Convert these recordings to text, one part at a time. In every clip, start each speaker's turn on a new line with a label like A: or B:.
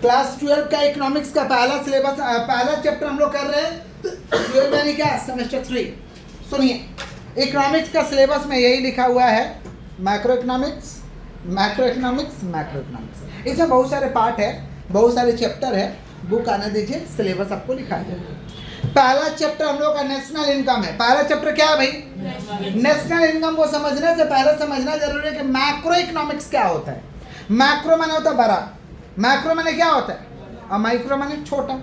A: Class 12 का economics का पहला सिलेबस, पहला चैप्टर हम लोग कर रहे हैं 12 यानी क्या, सेमेस्टर 3। सुनिए, इकोनॉमिक्स का सिलेबस में यही लिखा हुआ है, macro economics, macro economics, macro economics. इसमें बहुत सारे पार्ट है, बहुत सारे चैप्टर है। बुक आने दीजिए, सिलेबस आपको लिखा है। पहला चैप्टर हम लोग का नेशनल इनकम है। पहला चैप्टर क्या है भाई? नेशनल इनकम को समझने से पहले समझना जरूरी है कि मैक्रो इकोनॉमिक्स क्या होता है। मैक्रो माने होता है बड़ा, मैक्रो माने क्या होता है, और माइक्रो माने छोटा।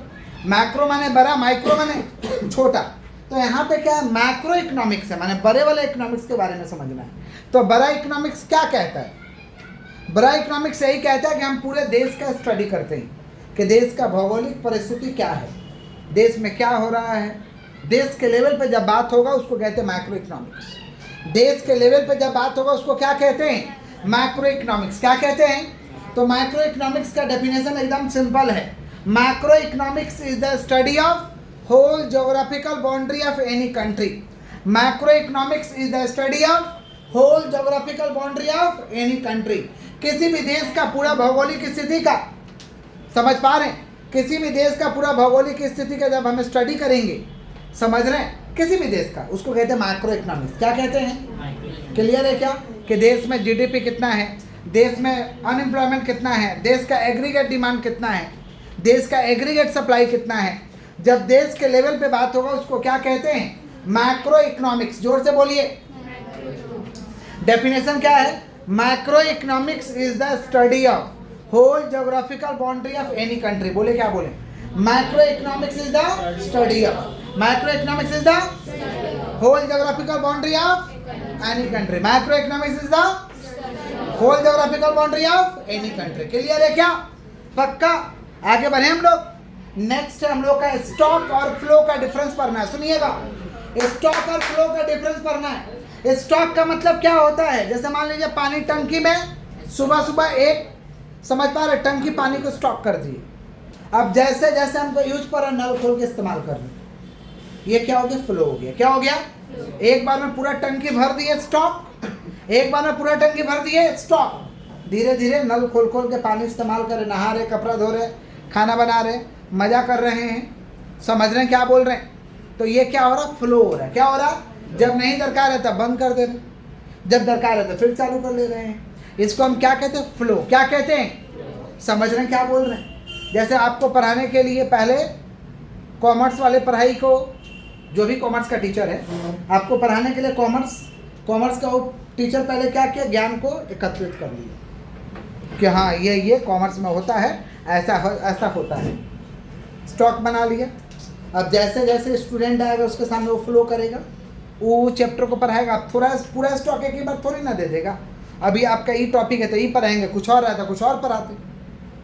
A: मैक्रो माने बड़ा, माइक्रो माने छोटा। तो यहाँ पे क्या है, मैक्रो इकोनॉमिक्स है, माने बड़े वाले इकोनॉमिक्स के बारे में समझना है। तो बड़ा इकोनॉमिक्स क्या कहता है? बड़ा इकोनॉमिक्स यही कहता है कि हम पूरे देश का स्टडी करते हैं कि देश का भौगोलिक परिस्थिति क्या है, देश में क्या हो रहा है। देश के लेवल पे जब बात होगा उसको कहते हैं मैक्रो इकोनॉमिक्स। देश के लेवल पे जब बात होगा उसको क्या कहते हैं, मैक्रो इकोनॉमिक्स। क्या कहते हैं? तो मैक्रो इकोनॉमिक्स का डेफिनेशन एकदम सिंपल है। Macro economics is the study of whole geographical boundary of any country. Macro economics is the study of whole geographical boundary of any country. किसी भी देश का पूरा भौगोलिक स्थिति का, समझ पा रहे हैं, किसी भी देश का पूरा भौगोलिक स्थिति का जब हम स्टडी करेंगे, समझ रहे हैं, किसी भी देश का, उसको कहते हैं मैक्रो इकोनॉमिक्स। क्या कहते हैं? क्लियर है क्या? कि देश में जीडीपी कितना है, देश में अनएम्प्लॉयमेंट कितना है, देश का एग्रीगेट डिमांड कितना है, देश का एग्रीगेट सप्लाई कितना है। जब देश के लेवल पे बात होगा उसको क्या कहते हैं, मैक्रो इकोनॉमिक्स। जोर से बोलिए, डेफिनेशन क्या है? Macro economics is the study of whole geographical boundary of any country. बोले, क्या बोले? Macro economics is the study of, macro economics is the whole geographical boundary of any country. Macro economics is the whole geographical boundary of any country. Clear है क्या? पक्का? आगे बढ़े हम लोग। नेक्स्ट हम लोग का स्टॉक और फ्लो का डिफरेंस पढ़ना है। सुनिएगा, स्टॉक और फ्लो का डिफरेंस पढ़ना है। स्टॉक का मतलब क्या होता है? जैसे मान लीजिए पानी टंकी में सुबह सुबह एक, समझ पा रहे, टंकी पानी को स्टॉक कर दिए। अब जैसे जैसे हमको यूज पर नल खोल के इस्तेमाल कर रहे, ये क्या हो गया? फ्लो हो गया। क्या हो गया? एक बार में पूरा टंकी भर दिए स्टॉक, एक बार में पूरा टंकी भर दिए स्टॉक। धीरे धीरे नल खोल खोल के पानी इस्तेमाल कर रहे, नहा रहे, कपड़ा धो रहे, खाना बना रहे, मजा कर रहे हैं। समझ रहे हैं क्या बोल रहे हैं? तो ये क्या हो रहा? फ्लो हो रहा है। क्या हो रहा? जब नहीं दरकार है तब बंद कर दे रहे, जब दरकार है तो फिर चालू कर ले रहे हैं। इसको हम क्या कहते हैं? फ्लो। क्या कहते हैं? समझ रहे हैं क्या बोल रहे हैं? जैसे आपको पढ़ाने के लिए पहले कॉमर्स वाले पढ़ाई को, जो भी कॉमर्स का टीचर है, आपको पढ़ाने के लिए कॉमर्स का वो टीचर पहले क्या किया? ज्ञान को एकत्रित कर लिया कि हाँ ये कॉमर्स में होता है, ऐसा होता है। स्टॉक बना लिया। अब जैसे जैसे स्टूडेंट आएगा उसके सामने वो फ्लो करेगा, वो चैप्टर को पढ़ाएगा। अब थोड़ा पूरा स्टॉक एक ही बार थोड़ी ना दे देगा। अभी आपका यही टॉपिक है तो यही पढ़ाएंगे, कुछ और आता कुछ और पढ़ाते।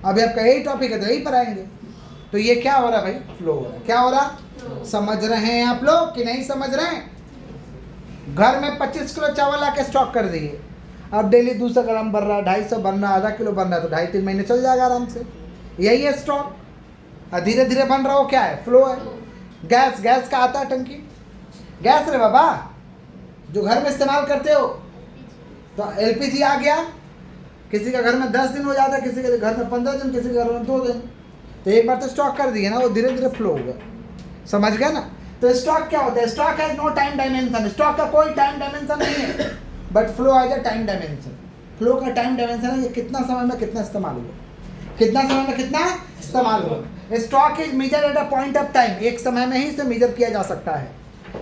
A: अभी आपका यही टॉपिक है तो यही पढ़ाएंगे। तो ये क्या हो रहा है भाई? फ्लो हो रहा है। क्या हो रहा? समझ रहे हैं आप लोग कि नहीं समझ रहे हैं? घर में 25 किलो चावल ला के स्टॉक कर दिए। अब डेली 200 ग्राम बन रहा, 250 बन रहा, आधा किलो बन रहा, तो 2.5-3 महीने चल जाएगा आराम से। यही है स्टॉक। और धीरे धीरे बन रहा हो, क्या है? फ्लो है। गैस का आता है टंकी, गैस रे बाबा जो घर में इस्तेमाल करते हो। तो एलपीजी आ गया, किसी का घर में 10 दिन हो जाता है, किसी के घर में 15 दिन, किसी के घर में 2 दिन। तो एक बार तो स्टॉक कर दिए ना, वो धीरे धीरे फ्लो होगा। समझ गए ना? तो स्टॉक क्या होता है? स्टॉक है नो टाइम डायमेंशन। स्टॉक का कोई टाइम डायमेंशन नहीं है, बट फ्लो है टाइम डायमेंशन। फ्लो का टाइम डायमेंशन है कि कितना समय में कितना इस्तेमाल हुआ, कितना समय में कितना इस्तेमाल हुआ। Stock is measure at a point of time. एक समय में ही इसे मेजर किया जा सकता है,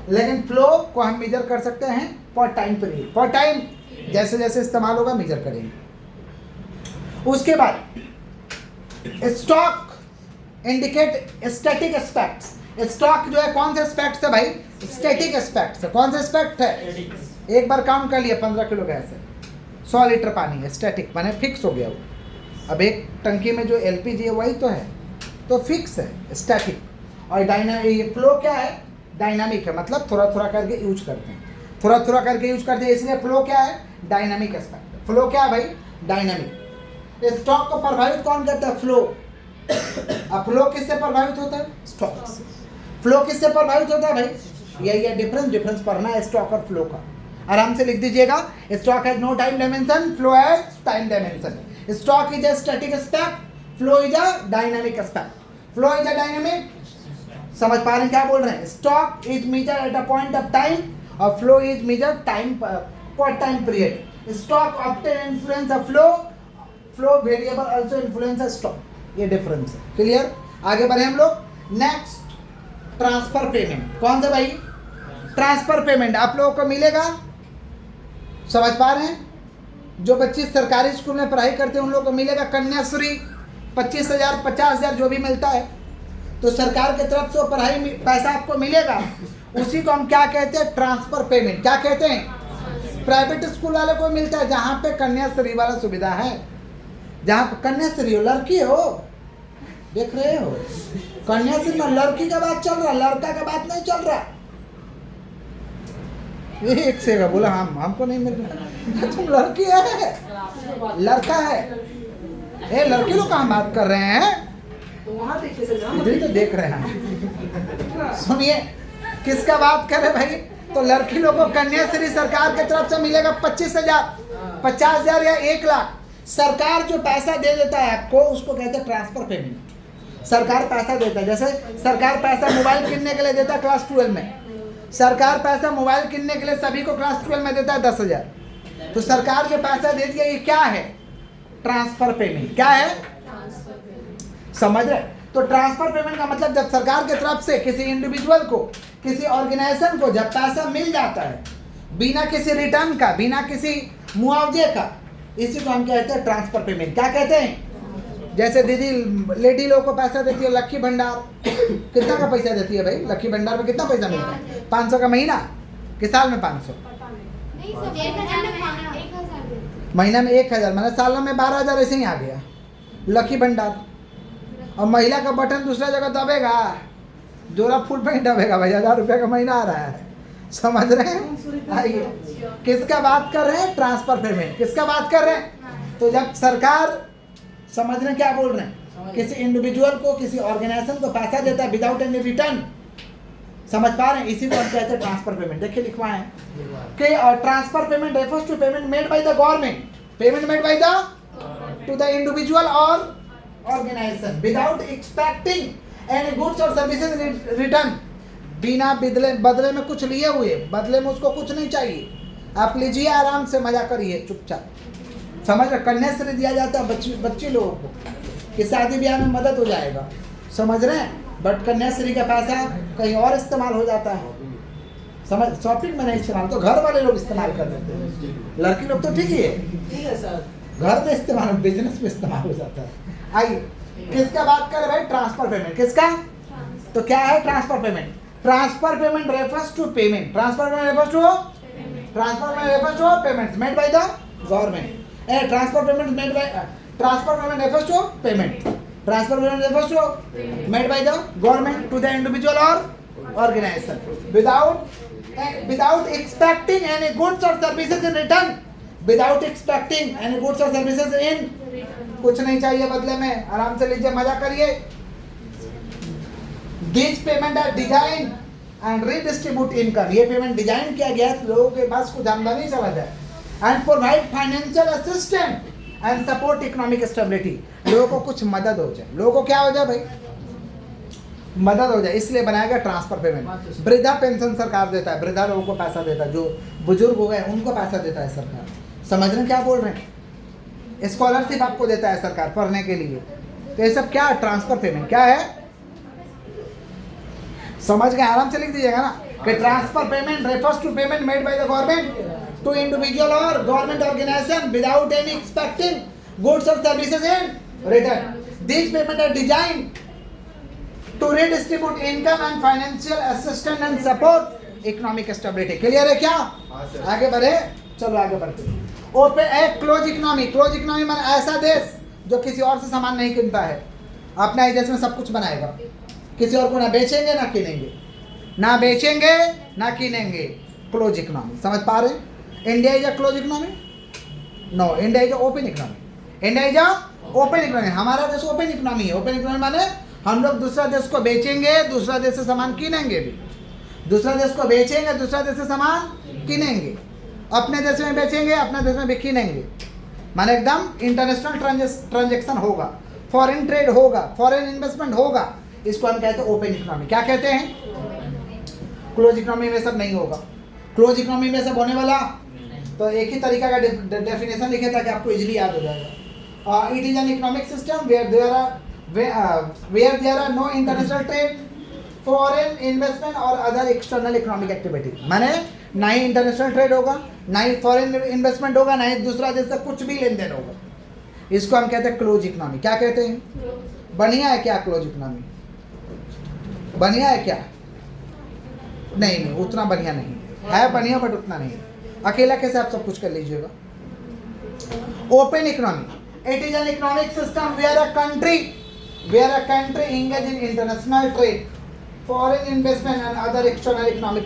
A: लेकिन फ्लो को हम मेजर कर सकते हैं for time period. For time, जैसे जैसे इस्तेमाल होगा मेजर करेंगे। उसके बाद stock indicate static aspects. Stock जो है कौन से एस्पेक्ट्स है भाई? स्टैटिक एस्पेक्ट्स है। कौन से एस्पेक्ट है? एक बार काउंट कर लिया, 15 किलो गैस है, 100 लीटर पानी है, स्टैटिक माने फिक्स हो गया वो। अब एक टंकी में जो एलपीजी है वही तो है, तो फिक्स है, स्टैटिक। और डायनामिक, फ्लो क्या है? डायनामिक है, मतलब थोड़ा थोड़ा करके यूज करते हैं, थोड़ा थोड़ा करके यूज करते हैं, इसलिए फ्लो क्या है? Dynamic aspect. फ्लो क्या है भाई? डायनामिक। स्टॉक को प्रभावित कौन करता है? फ्लो। अब फ्लो किससे प्रभावित होता है? स्टॉक से। फ्लो किससे प्रभावित होता है भाई? यही है डिफरेंस पढ़ना है स्टॉक और फ्लो का। आराम से लिख दीजिएगा, stock has no time dimension, flow has time dimension. Stock is a static aspect, flow is a dynamic aspect, flow is a dynamic, समझ पा रहे हैं क्या बोल रहे हैं? Stock is measure at a point of time और flow is measure time पर time period. Stock often influence a flow, flow variable also influence a stock, ये डिफरेंस है। क्लियर? आगे बढ़े हम लोग। Next transfer payment. कौन सा भाई? ट्रांसफर पेमेंट आप लोगों को मिलेगा, समझ पा रहे हैं? जो बच्चे सरकारी स्कूल में पढ़ाई करते हैं उन लोगों को मिलेगा कन्याश्री 25,000 50,000 जो भी मिलता है, तो सरकार की तरफ से वो पढ़ाई पैसा आपको मिलेगा, उसी को हम क्या कहते हैं? Transfer payment. क्या कहते हैं? प्राइवेट स्कूल वाले को मिलता है जहाँ पे कन्याश्री वाला सुविधा है, जहाँ पे कन्याश्री हो, लड़की हो, देख रहे हो, कन्याश्री में लड़की का बात चल रहा, लड़का का बात नहीं चल रहा। एक से बोला हमको नहीं मिल रहा, तुम लड़की है, लड़का है, ये लड़की लोग का हम बात कर रहे हैं, इधर तो देख रहे हैं। सुनिए किसका बात कर रहे भाई? तो लड़की लोगों को कन्याश्री सरकार की तरफ से मिलेगा 25,000 50,000 या 1 लाख। सरकार जो पैसा दे देता है आपको उसको कहते हैं ट्रांसफर पेमेंट। सरकार पैसा देता है, जैसे सरकार पैसा मोबाइल किनने के लिए देता है क्लास 12 में, सरकार पैसा मोबाइल किनने के लिए सभी को क्लास 12 में देता है 10,000। तो सरकार जो पैसा देती है ये क्या है? Transfer payment. क्या है? समझ रहे? तो ट्रांसफर पेमेंट का मतलब जब सरकार की तरफ से किसी इंडिविजुअल को, किसी ऑर्गेनाइजेशन को जब पैसा मिल जाता है बिना किसी रिटर्न का, बिना किसी मुआवजे का, इसी को हम कहते हैं ट्रांसफर पेमेंट। क्या कहते हैं? जैसे दीदी लेडी लोगों को पैसा देती है लक्की भंडार, कितना का पैसा देती है भाई? लक्की भंडार में कितना पैसा मिलता है? 500 का महीना कि साल में 500? महीना में 1,000, मैंने साल में 12,000 ऐसे ही आ गया लक्की भंडार। और महिला का बटन दूसरा जगह दबेगा, जोरा फुल पे ही दबेगा भाई, 1,000 रुपये का महीना आ रहा है, समझ रहे हैं? आइए किसका बात कर रहे हैं? Transfer payment. किसका बात कर रहे हैं? तो जब सरकार, समझ रहे हैं क्या बोल रहे हैं? किसी इंडिविजुअल को, किसी ऑर्गेनाइजेशन को पैसा देता है विदाउट एनी रिटर्न, समझ पा रहे हैं? इसी को हम कहते हैं ट्रांसफर पेमेंट। देखिए लिखवाए हैं कि transfer payment refers to payment made by the government, payment made by the to the individual और organisation without expecting any goods और सर्विसेज रिटर्न, बिना बदले में कुछ लिए हुए, बदले में उसको कुछ नहीं चाहिए, आप लीजिए आराम से मजा करिए चुपचाप, समझ रहे? कन्याश्री दिया जाता है बच्ची लोगों को कि शादी ब्याह में मदद हो जाएगा, समझ रहे हैं? बट कन्याश्री का पैसा कहीं और इस्तेमाल हो जाता है, समझ? शॉपिंग में नहीं इस्तेमाल, तो घर वाले लोग इस्तेमाल कर देते हैं, लड़की लोग तो ठीक ही है सर, घर में इस्तेमाल, बिजनेस में इस्तेमाल हो जाता है। आइए किसका बात कर रहे भाई? Transfer payment. किसका? तो क्या है transfer payment? Transfer payment refers to payment, transfer payment refers to payment made by the government, transfer payment made by, transfer payment refers to payment, transfer payment refers to made by the government to the individual और organisation without expecting any goods और services in return, without expecting any goods और services in, कुछ नहीं चाहिए बदले में, आराम से लीजिए मजा करिए। This payment are design and redistribute income, ये पेमेंट डिजाइन किया गया है लोगों के पास कुछ आमदनी चला जाए, and provide financial assistant and support economic stability, लोगों को कुछ मदद हो जाए, लोगों को क्या हो जाए भाई? मदद हो जाए, इसलिए बनाया गया ट्रांसफर पेमेंट। वृद्धा पेंशन सरकार देता है, वृद्धा लोगों को पैसा देता है, जो बुजुर्ग हो गए उनको पैसा देता है सरकार, समझ रहे हैं क्या बोल रहे हैं? स्कॉलरशिप आपको देता है सरकार पढ़ने के लिए, तो ये सब क्या है? Transfer payment. क्या है? समझ गए? आराम से लिख दीजिएगा ना कि transfer payment refers to payment made by the government to individual और government organisation without any expecting goods और services in return, this payment are design to redistribute income and financial assistance and support economic stability. Clear है क्या? आगे बढ़े, चलो आगे बढ़ते। Open एक क्लोज इकोनॉमी, क्लोज इकोनॉमी माने ऐसा देश जो किसी और से सामान नहीं किनता है, अपना ही देश में सब कुछ बनाएगा, किसी और को ना बेचेंगे ना किनेंगे, ना बेचेंगे ना किनेंगे, क्लोज इकोनॉमी। समझ पा रहे हैं? India is a close economy? No, India is a open economy. India is a open economy, हमारा देश ओपन इकोनॉमी है। ओपन इकोनॉमी माने हम लोग दूसरा देश को बेचेंगे, दूसरा देश से सामान किनेंगे भी, दूसरा देश को बेचेंगे, दूसरा देश से सामान किनेंगे, अपने देश में बेचेंगे, अपने देश में भी किनेंगे, माने एकदम इंटरनेशनल ट्रांजेक्शन होगा, फॉरेन ट्रेड होगा, फॉरेन इन्वेस्टमेंट होगा, इसको हम कहते हैं ओपन इकोनॉमी। क्या कहते हैं? क्लोज इकोनॉमी में सब नहीं होगा। क्लोज इकोनॉमी में सब होने वाला, तो एक ही तरीका का डेफिनेशन लिखे ताकि आपको इजीली याद हो जाएगा। It is an economic system where there are no international trade, foreign investment और अदर एक्सटर्नल इकोनॉमिक एक्टिविटी। माने ना ही इंटरनेशनल ट्रेड होगा, ना ही फॉरेन इन्वेस्टमेंट होगा, ना ही दूसरा देश से कुछ भी लेन देन होगा। इसको हम कहते हैं क्लोज इकोनॉमी। क्या कहते हैं? बढ़िया है क्या क्लोज इकोनॉमी? बढ़िया है क्या? नहीं नहीं, उतना बढ़िया नहीं है, बढ़िया बट उतना नहीं। अकेला कैसे आप सब कुछ कर लीजिएगा? Open economy, it is an economic system where a country engage in international trade, foreign investment and other external economic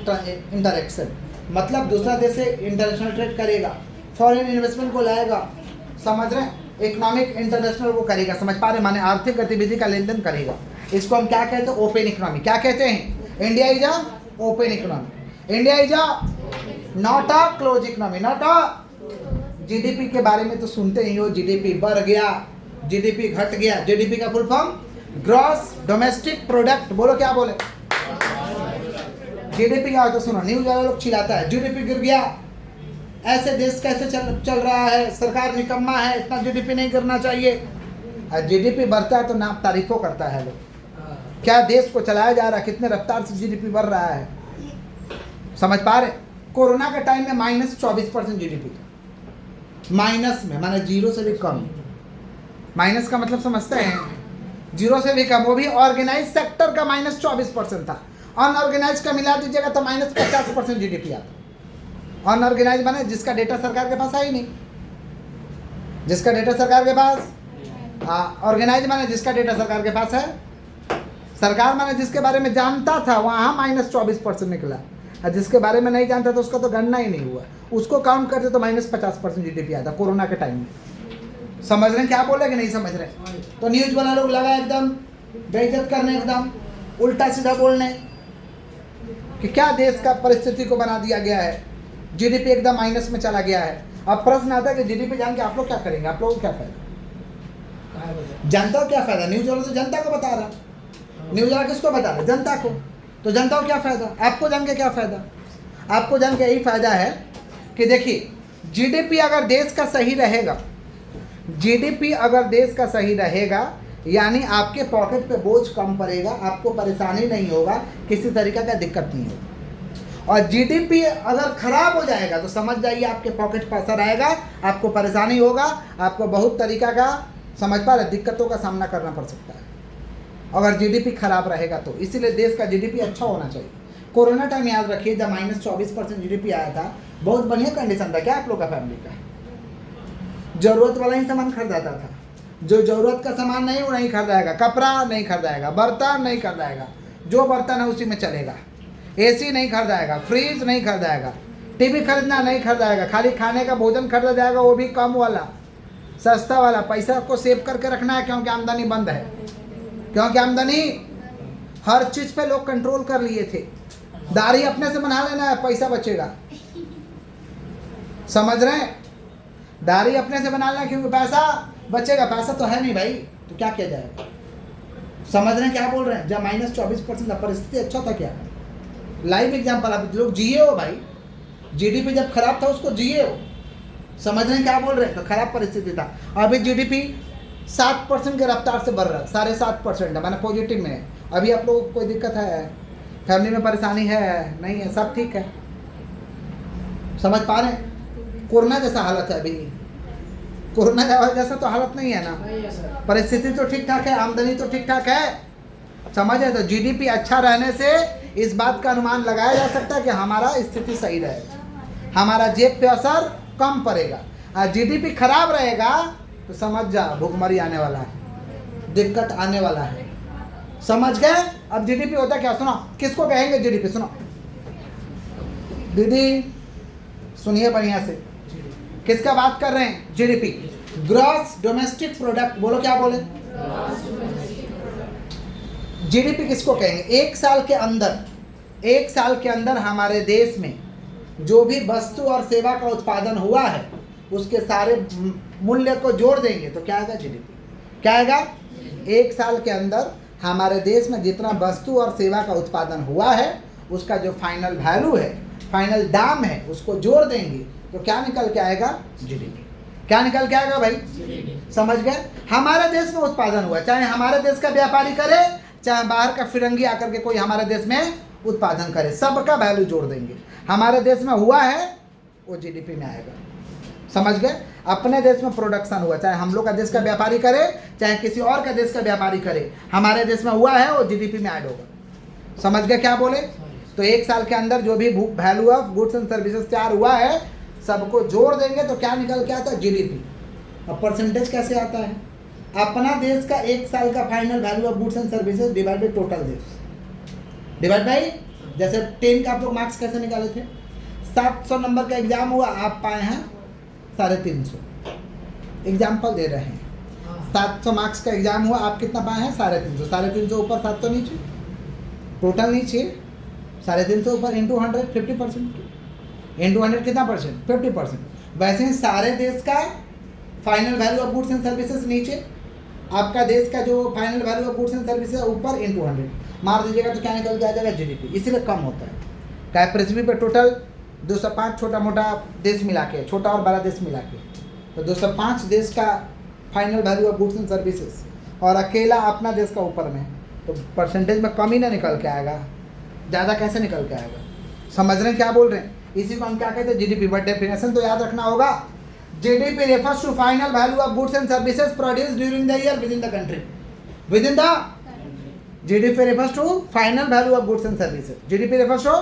A: interaction। मतलब दूसरा देश से इंटरनेशनल ट्रेड करेगा, फॉरेन इन्वेस्टमेंट को लाएगा, समझ रहे हैं? इकोनॉमिक इंटरनेशनल को करेगा, समझ पा रहे? माने आर्थिक गतिविधि का लेन देन करेगा। इसको हम क्या कहते हैं? Open economy. क्या कहते हैं? India is a open economy, India is a not a close economy, not a. GDP के बारे में तो सुनते ही हो, जीडीपी बढ़ गया, जीडीपी घट गया। जीडीपी का full form gross domestic product. बोलो क्या बोले? जीडीपी क्या होता है? सुनो, न्यूज वाला लोग चिल्लाता है जीडीपी गिर गया, ऐसे देश कैसे चल रहा है, सरकार निकम्मा है, इतना जीडीपी नहीं गिरना चाहिए। और जीडीपी बढ़ता है तो नाम तारीफों करता है लोग, क्या देश को चलाया जा रहा है, कितने रफ्तार से जीडीपी बढ़ रहा है, समझ पा रहे? कोरोना के टाइम में -24% जीडीपी था, माइनस में माने जीरो से भी कम। माइनस का मतलब समझते हैं? जीरो से भी कम, वो भी ऑर्गेनाइज सेक्टर का -24% था। अनऑर्गेनाइज का मिला दीजिएगा तो -50% जीडीपी आता। अनऑर्गेनाइज माने जिसका डेटा सरकार के पास है ही नहीं, जिसका डेटा सरकार के पास, ऑर्गेनाइज माने जिसका डेटा सरकार के पास है, सरकार माने जिसके बारे में जानता था वहाँ -24% निकला, और जिसके बारे में नहीं जानता तो उसका तो गणना ही नहीं हुआ, उसको काउंट करते तो -50% जीडीपी आता कोरोना के टाइम में। समझ रहे हैं क्या बोल रहे कि नहीं समझ रहे? तो न्यूज वाला लोग लगा एकदम बेइज्जत करने, एकदम उल्टा सीधा बोलने कि क्या देश का परिस्थिति को बना दिया गया है, जीडीपी एकदम माइनस में चला गया है। अब प्रश्न आता है कि जीडीपी जान के आप लोग क्या करेंगे? आप लोगों को क्या फायदा? जनता को क्या फायदा? न्यूज वाला तो जनता को बता रहा, न्यूज वाला किसको बता रहा? जनता को। तो जनता को क्या फायदा? आपको जान के क्या फायदा? आपको जान के यही फायदा है कि देखिए, जीडीपी अगर देश का सही रहेगा, जीडीपी अगर देश का सही रहेगा यानी आपके पॉकेट पे बोझ कम पड़ेगा, आपको परेशानी नहीं होगा, किसी तरीके का दिक्कत नहीं होगा। और जीडीपी अगर खराब हो जाएगा तो समझ जाइए आपके पॉकेट पर असर आएगा, आपको परेशानी होगा, आपको बहुत तरीका का, समझ पा रहे, दिक्कतों का सामना करना पड़ सकता है अगर जीडीपी खराब रहेगा तो। इसीलिए देश का जीडीपी अच्छा होना चाहिए। कोरोना टाइम याद रखिए, जब -24% जीडीपी आया था, बहुत बढ़िया कंडीशन था क्या आप लोग का फैमिली का? जरूरत वाला ही सामान खरीदाता था, जो जरूरत का सामान नहीं वो नहीं खरीदाएगा, कपड़ा नहीं खरीदाएगा, बर्तन नहीं खरीदाएगा, जो बर्तन है उसी में चलेगा, एसी नहीं खरीदाएगा, फ्रिज नहीं खरीदाएगा, टीवी खरीदना नहीं खरीदाएगा, खाली खाने का भोजन खरीदा जाएगा, वो भी कम वाला, सस्ता वाला। पैसा को सेव करके रखना है क्योंकि आमदनी बंद है, क्योंकि आमदनी हर चीज़ पे लोग कंट्रोल कर लिए थे। दाढ़ी अपने से बना लेना है, पैसा बचेगा, समझ रहे हैं? दाढ़ी अपने से बना लेना क्योंकि पैसा बचेगा, पैसा तो है नहीं भाई, तो क्या किया जाएगा? समझ रहे हैं क्या बोल रहे हैं? जब -24% था, परिस्थिति अच्छा था क्या? लाइव एग्जाम्पल, आप लोग जिए हो भाई, जीडीपी जब खराब था उसको जिए हो, समझ रहे हैं क्या बोल रहे हैं? तो खराब परिस्थिति था। अभी जीडीपी 7% के रफ्तार से बढ़ रहा है, 7.5% है, माना पॉजिटिव में है। अभी आप लोगों को कोई दिक्कत है, फैमिली में परेशानी है, नहीं है, सब ठीक है, समझ पा रहे हैं? कोरोना जैसा हालत है अभी, कोरोना जैसा तो हालत नहीं है ना, परिस्थिति तो ठीक ठाक है, आमदनी तो ठीक ठाक है, समझ है? तो जीडीपी अच्छा रहने से इस बात का अनुमान लगाया जा सकता है कि हमारा स्थिति सही रहेगा, हमारा जेब पे असर कम पड़ेगा। और जीडीपी खराब रहेगा तो समझ जा भुखमरी आने वाला है, दिक्कत आने वाला है, समझ गए? अब जीडीपी होता क्या? सुनो, किसको कहेंगे जीडीपी? सुनो दीदी, सुनिए बढ़िया से, किसका बात कर रहे हैं? GDP, gross domestic product. बोलो क्या बोले? जीडीपी किसको कहेंगे? एक साल के अंदर हमारे देश में जो भी वस्तु और सेवा का उत्पादन हुआ है उसके सारे मूल्य को जोड़ देंगे तो क्या आएगा? जीडीपी। क्या आएगा? एक साल के अंदर हमारे देश में जितना वस्तु और सेवा का उत्पादन हुआ है उसका जो फाइनल वैल्यू है, फाइनल दाम है, उसको जोड़ देंगे तो क्या निकल के आएगा? जीडीपी। क्या निकल के आएगा भाई? समझ गए? हमारे देश में उत्पादन हुआ, चाहे हमारे देश का व्यापारी करे, चाहे बाहर का फिरंगी आकर के कोई हमारे देश में उत्पादन करे, सबका वैल्यू जोड़ देंगे। हमारे देश में हुआ है वो जीडीपी में आएगा। समझ गए? अपने देश में प्रोडक्शन हुआ, चाहे हम लोग का देश का व्यापारी करे, चाहे किसी और का देश का व्यापारी करे, हमारे देश में हुआ है वो जीडीपी में ऐड होगा। समझ गए क्या बोले? तो एक साल के अंदर जो भी value of goods and services तैयार हुआ है सबको जोड़ देंगे तो क्या निकल के आता है? जीडीपी। अब परसेंटेज कैसे आता है? अपना देश का एक साल का final value of goods and services divided total देश, डिवाइड बाई, जैसे 10 का आप लोग मार्क्स कैसे निकाले थे? 700 नंबर का एग्जाम हुआ, आप पाए हैं 350। एग्जाम्पल दे रहे हैं, 700 मार्क्स का एग्जाम हुआ, आप कितना पाए हैं? 350। 350 ऊपर 700 नीचे, टोटल नीचे 350 ऊपर इंटू 100, 50%। इंटू 100 कितना परसेंट? 50%। वैसे ही सारे देश का final value of goods and services नीचे, आपका देश का जो final value of goods and services ऊपर इंटू 100 मार दीजिएगा तो क्या निकल के आ जाएगा? जीडीपी। इसीलिए कम होता है। क्या पृथ्वी पर टोटल 205 छोटा मोटा देश मिला के, छोटा और बड़ा देश मिला के, तो 205 देश का final value of goods and services और अकेला अपना देश का ऊपर में, तो परसेंटेज में कम ही ना निकल के आएगा, ज़्यादा कैसे निकल के आएगा? समझ रहे हैं क्या बोल रहे हैं? इसी को हम क्या कहते हैं? जीडीपी। बट डेफिनेशन तो याद रखना होगा, GDP refers to final value of goods and services produced during the year within the country. Within the GDP refers to final value of goods and services. GDP refers to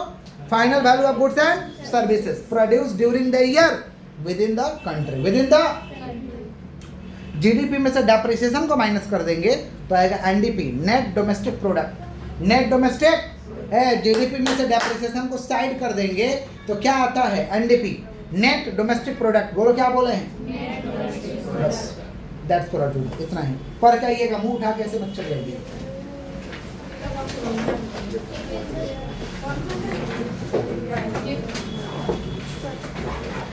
A: final value of goods and services produced during the year within the country. Within the GDP में से depreciation को minus कर देंगे तो आएगा NDP, net domestic product. Net domestic है, GDP में से डेप्रिसिएशन को साइड कर देंगे तो क्या आता है? NDP, net domestic product. बोलो क्या बोले हैं? बस दैट्स पूरा टू, इतना ही पर कहिएगा, मुंह उठा के ऐसे मत चलिए।